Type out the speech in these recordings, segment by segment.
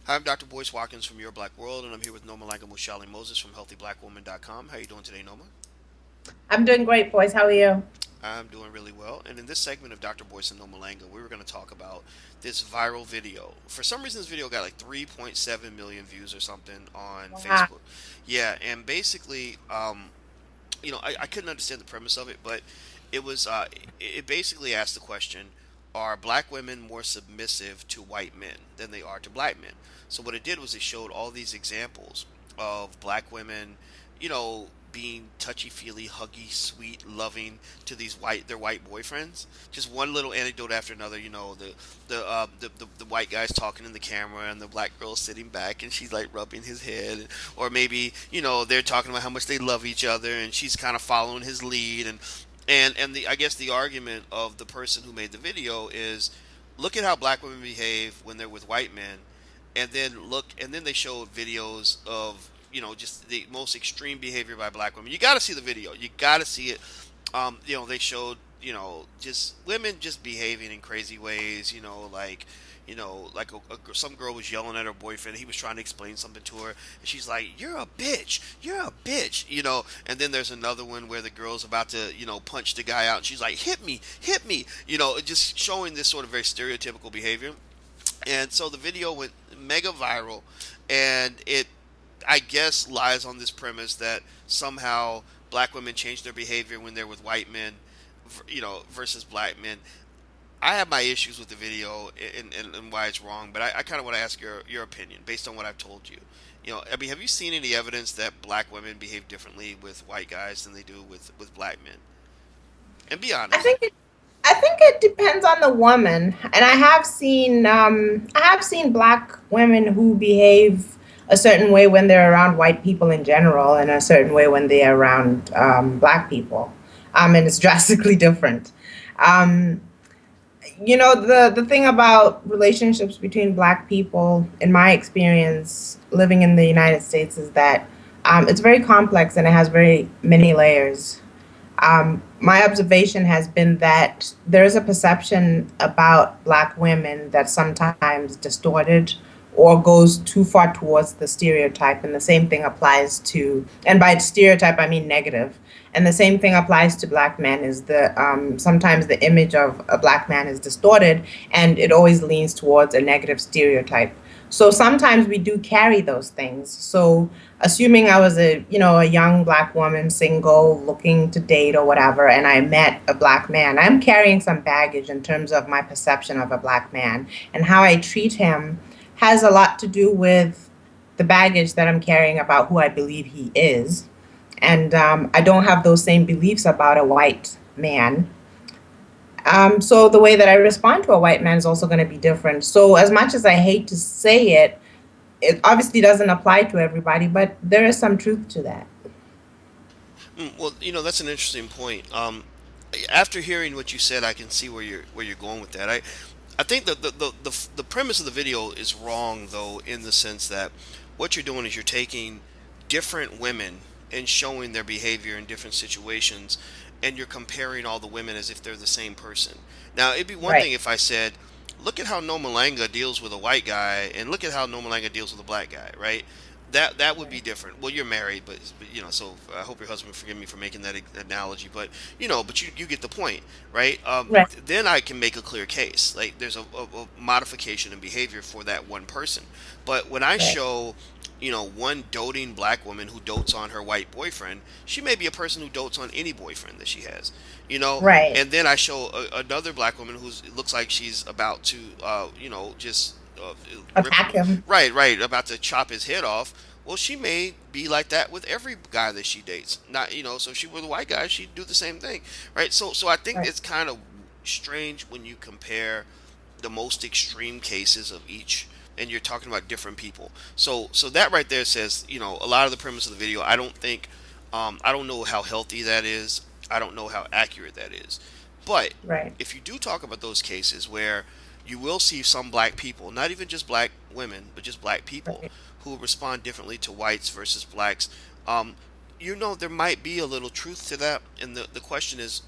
Hi, I'm Dr. Boyce Watkins from Your Black World, and I'm here with Nomalanga and Moses from HealthyBlackWoman.com. How are you doing today, Noma? I'm doing great, boys. How are you? I'm doing really well. And in this segment of Dr. Boyce and Nomalanga, we were going to talk about this viral video. For some reason, this video got like 3.7 million views or something on Wow. Facebook. Yeah, and basically, I couldn't understand the premise of it, but it was, it basically asked the question, are black women more submissive to white men than they are to black men? So what it did was it showed all these examples of black women, being touchy-feely, huggy, sweet, loving to their white boyfriends. Just one little anecdote after another. The white guy's talking in the camera, and the black girl's sitting back, and she's like rubbing his head, or maybe they're talking about how much they love each other, and she's kind of following his lead, and the I guess the argument of the person who made the video is, look at how black women behave when they're with white men, and then they showed videos of just the most extreme behavior by black women. You got to see the video. You got to see it. They showed just women just behaving in crazy ways. Like some girl was yelling at her boyfriend. He was trying to explain something to her, and she's like, "You're a bitch. You're a bitch." And then there's another one where the girl's about to punch the guy out, and she's like, "Hit me, hit me." Just showing this sort of very stereotypical behavior. And so the video went mega viral, and it, I guess, lies on this premise that somehow black women change their behavior when they're with white men, versus black men. I have my issues with the video and why it's wrong, but I kind of want to ask your opinion based on what I've told you. I mean, have you seen any evidence that black women behave differently with white guys than they do with black men? And be I honest. think it I think it depends on the woman. And I have seen black women who behave a certain way when they're around white people in general and a certain way when they're around black people. And it's drastically different. Um, the thing about relationships between black people, in my experience living in the United States, is that it's very complex and it has very many layers. My observation has been that there is a perception about black women that's sometimes distorted or goes too far towards the stereotype. And the same thing applies to, and by stereotype, I mean negative. And the same thing applies to black men, is the sometimes the image of a black man is distorted and it always leans towards a negative stereotype. So sometimes we do carry those things. So assuming I was a young black woman, single, looking to date or whatever, and I met a black man, I'm carrying some baggage in terms of my perception of a black man, and how I treat him has a lot to do with the baggage that I'm carrying about who I believe he is. And I don't have those same beliefs about a white man. So the way that I respond to a white man is also going to be different. So as much as I hate to say it, it obviously doesn't apply to everybody, but there is some truth to that. Well, that's an interesting point. After hearing what you said, I can see where you're going with that. I think the premise of the video is wrong, though, in the sense that what you're doing is you're taking different women and showing their behavior in different situations, and you're comparing all the women as if they're the same person. Now, it'd be one Right. thing if I said, look at how Nomalanga deals with a white guy, and look at how Nomalanga deals with a black guy, right? That would be Right. different. Well, you're married, but so I hope your husband forgive me for making that analogy, but you get the point, right? Right. Then I can make a clear case. Like there's a modification in behavior for that one person. But when I Right. show, one doting black woman who dotes on her white boyfriend, she may be a person who dotes on any boyfriend that she has, Right. and then I show another black woman who looks like she's about to, just rip, Attack him. right, about to chop his head off. Well, she may be like that with every guy that she dates. Not, so if she were the white guy, she'd do the same thing, right? So I think Right. it's kind of strange when you compare the most extreme cases of each, and you're talking about different people. So that right there says, a lot of the premise of the video. I don't know how healthy that is. I don't know how accurate that is. But Right. if you do talk about those cases where you will see some black people, not even just black women, but just black people Right. who respond differently to whites versus blacks, um, there might be a little truth to that. And the question is,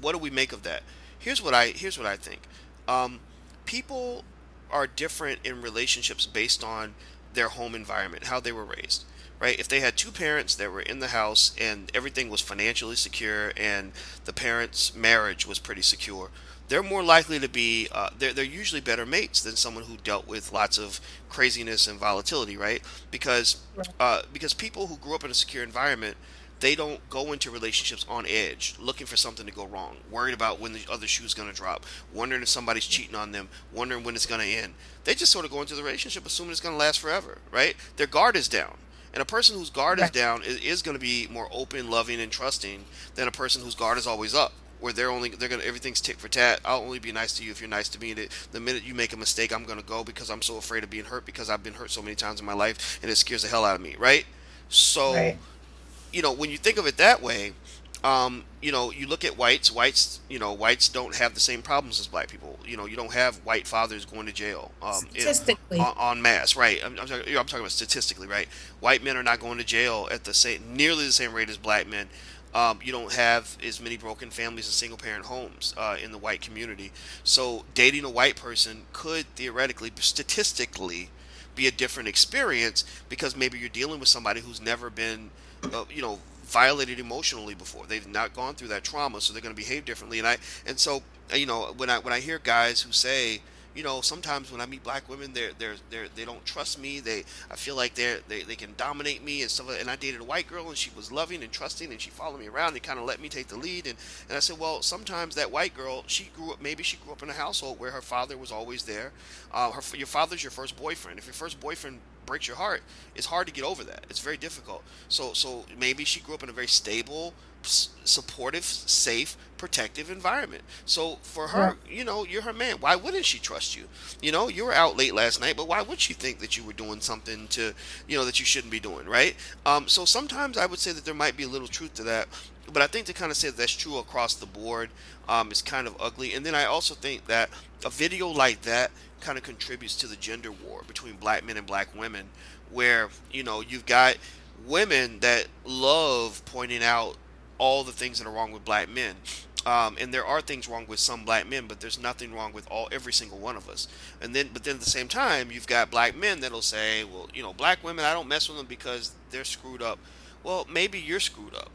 what do we make of that? Here's what I think. Um, People are different in relationships based on their home environment, how they were raised, right? If they had two parents that were in the house and everything was financially secure and the parents' marriage was pretty secure, they're more likely to be they're usually better mates than someone who dealt with lots of craziness and volatility, right? Because Right. because people who grew up in a secure environment, they don't go into relationships on edge, looking for something to go wrong, worried about when the other shoe's going to drop, wondering if somebody's cheating on them, wondering when it's going to end. They just sort of go into the relationship assuming it's going to last forever, right? Their guard is down. And a person whose guard is Right. down is going to be more open, loving, and trusting than a person whose guard is always up, where they're gonna everything's tick for tat. I'll only be nice to you if you're nice to me. The minute you make a mistake, I'm gonna go because I'm so afraid of being hurt because I've been hurt so many times in my life, and it scares the hell out of me, right? So Right. when you think of it that way, you look at whites. Whites don't have the same problems as black people. You don't have white fathers going to jail, Statistically. en masse, right? I'm talking about statistically, right? White men are not going to jail at nearly the same rate as black men. You don't have as many broken families and single parent homes in the white community. So dating a white person could theoretically, statistically, be a different experience because maybe you're dealing with somebody who's never been, violated emotionally before. They've not gone through that trauma, so they're going to behave differently. And so when I hear guys who say, sometimes when I meet black women, they don't trust me. I feel like they can dominate me and stuff. And I dated a white girl, and she was loving and trusting, and she followed me around and kind of let me take the lead. And I said, well, sometimes that white girl, maybe she grew up in a household where her father was always there. Your father's your first boyfriend. If your first boyfriend breaks your heart, it's hard to get over that. It's very difficult. So maybe she grew up in a very stable, supportive, safe, protective environment. So for Right. her, you're her man. Why wouldn't she trust you? You were out late last night, but why would she think that you were doing something that you shouldn't be doing, right? So sometimes I would say that there might be a little truth to that, but I think to kind of say that that's true across the board is kind of ugly. And then I also think that a video like that kind of contributes to the gender war between black men and black women, where you've got women that love pointing out all the things that are wrong with black men. And there are things wrong with some black men, but there's nothing wrong with every single one of us. But then at the same time, you've got black men that'll say, well, black women, I don't mess with them because they're screwed up. Well, maybe you're screwed up.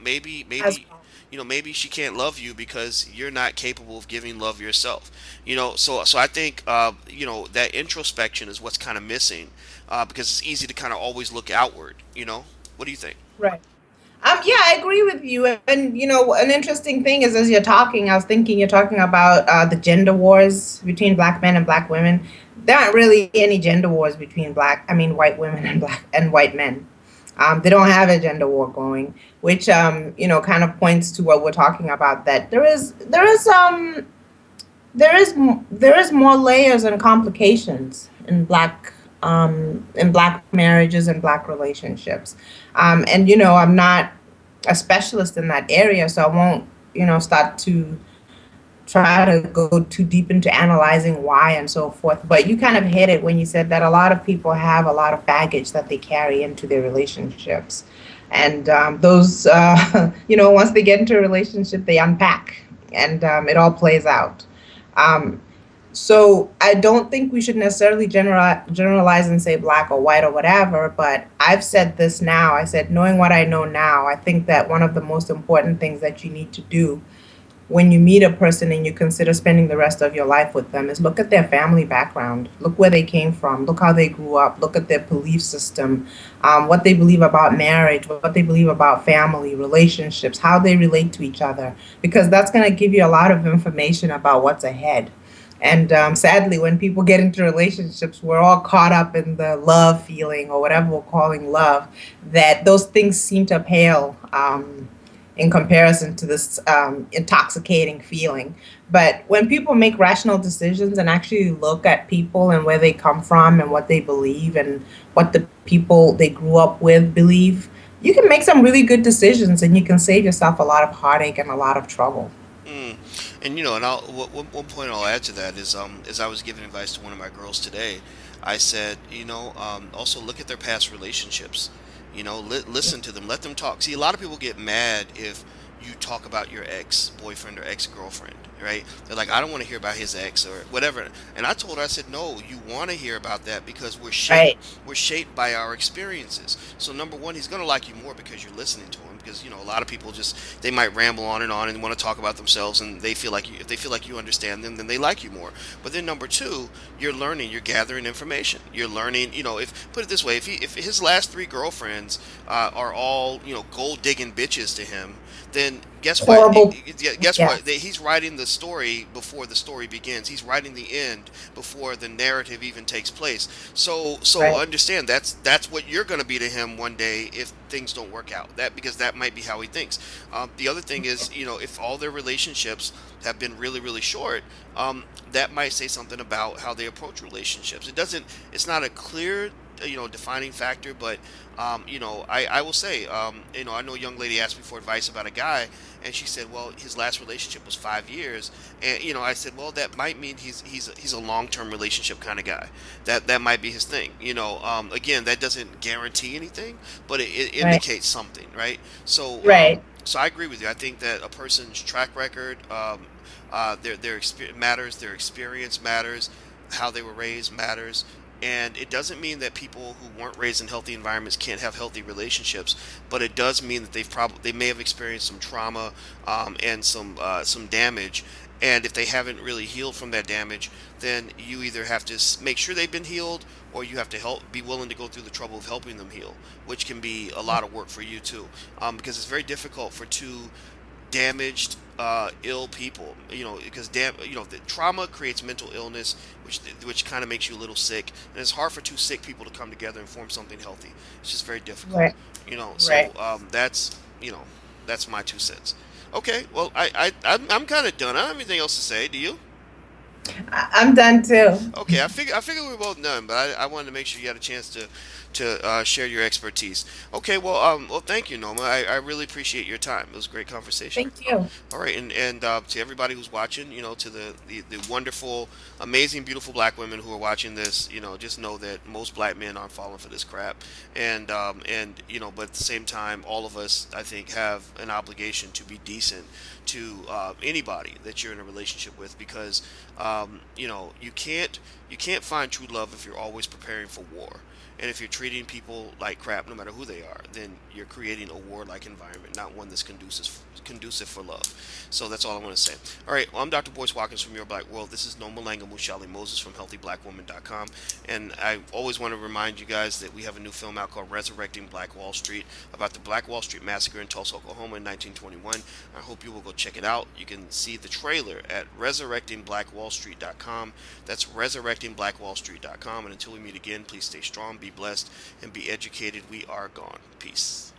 Maybe As maybe well. maybe she can't love you because you're not capable of giving love yourself. So I think that introspection is what's kind of missing because it's easy to kind of always look outward. What do you think? Right. Yeah, I agree with you. And an interesting thing is, as you're talking, I was thinking you're talking about the gender wars between black men and black women. There aren't really any gender wars between white women and white men. They don't have a gender war going, which kind of points to what we're talking about. That there is more layers and complications in black marriages and black relationships. And I'm not a specialist in that area, so I won't start to try to go too deep into analyzing why and so forth. But you kind of hit it when you said that a lot of people have a lot of baggage that they carry into their relationships. And those, once they get into a relationship, they unpack and it all plays out. Um, so I don't think we should necessarily generalize and say black or white or whatever, but I've said this now. I said, knowing what I know now, I think that one of the most important things that you need to do when you meet a person and you consider spending the rest of your life with them is look at their family background, look where they came from, look how they grew up, look at their belief system, what they believe about marriage, what they believe about family, relationships, how they relate to each other, because that's going to give you a lot of information about what's ahead. And sadly, when people get into relationships, we're all caught up in the love feeling or whatever we're calling love, that those things seem to pale in comparison to this intoxicating feeling. But when people make rational decisions and actually look at people and where they come from and what they believe and what the people they grew up with believe, you can make some really good decisions and you can save yourself a lot of heartache and a lot of trouble. Mm. And one point I'll add to that is as I was giving advice to one of my girls today, I said, also look at their past relationships. Listen to them, let them talk. See, a lot of people get mad if you talk about your ex boyfriend or ex girlfriend, right? They're like, I don't want to hear about his ex or whatever. And I told her, I said, no, you want to hear about that because Right. we're shaped by our experiences. So number one, he's gonna like you more because you're listening to him. Because a lot of people just they might ramble on and want to talk about themselves, and they feel like if they feel like you understand them, then they like you more. But then number two, you're learning, you're gathering information, you're learning. If put it this way, if his last three girlfriends are all gold digging bitches to him, then guess what? Horrible. Guess what? Yes. He's writing the story before the story begins. He's writing the end before the narrative even takes place. So Right. understand that's what you're going to be to him one day if things don't work out. Because that might be how he thinks. The other thing is, if all their relationships have been really really short, that might say something about how they approach relationships. It's not a clear defining factor, but I will say, I know a young lady asked me for advice about a guy, and she said, well, his last relationship was 5 years, and I said, well, that might mean he's a long-term relationship kind of guy. That might be his thing. Again, that doesn't guarantee anything, but it Right. indicates something, right? Right. So I agree with you. I think that a person's track record, their experience matters, their experience matters, how they were raised matters. And it doesn't mean that people who weren't raised in healthy environments can't have healthy relationships, but it does mean that they may have experienced some trauma, and some damage. And if they haven't really healed from that damage, then you either have to make sure they've been healed, or you have to be willing to go through the trouble of helping them heal, which can be a lot of work for you too, because it's very difficult for two damaged, ill people. Because the trauma creates mental illness, which kind of makes you a little sick, and it's hard for two sick people to come together and form something healthy. It's just very difficult. Right. So Right. that's my 2 cents. Okay, well, I'm kind of done. I don't have anything else to say. Do you? I'm done too. Okay, I figure we are both done, but I wanted to make sure you had a chance to share your expertise. Okay, well, thank you, Noma. I really appreciate your time. It was a great conversation. Thank you. All right, and to everybody who's watching, to the wonderful, amazing, beautiful black women who are watching this, just know that most black men aren't falling for this crap, and but at the same time, all of us, I think, have an obligation to be decent to anybody that you're in a relationship with, because you can't find true love if you're always preparing for war. And if you're treating people like crap, no matter who they are, then you're creating a warlike environment, not one that's conducive for love. So that's all I want to say. All right, well, I'm Dr. Boyce Watkins from Your Black World. This is Nomalanga and Moses from HealthyBlackWoman.com. And I always want to remind you guys that we have a new film out called Resurrecting Black Wall Street, about the Black Wall Street Massacre in Tulsa, Oklahoma in 1921. I hope you will go check it out. You can see the trailer at resurrectingblackwallstreet.com. That's resurrectingblackwallstreet.com. And until we meet again, please stay strong, be blessed, and be educated. We are gone. Peace.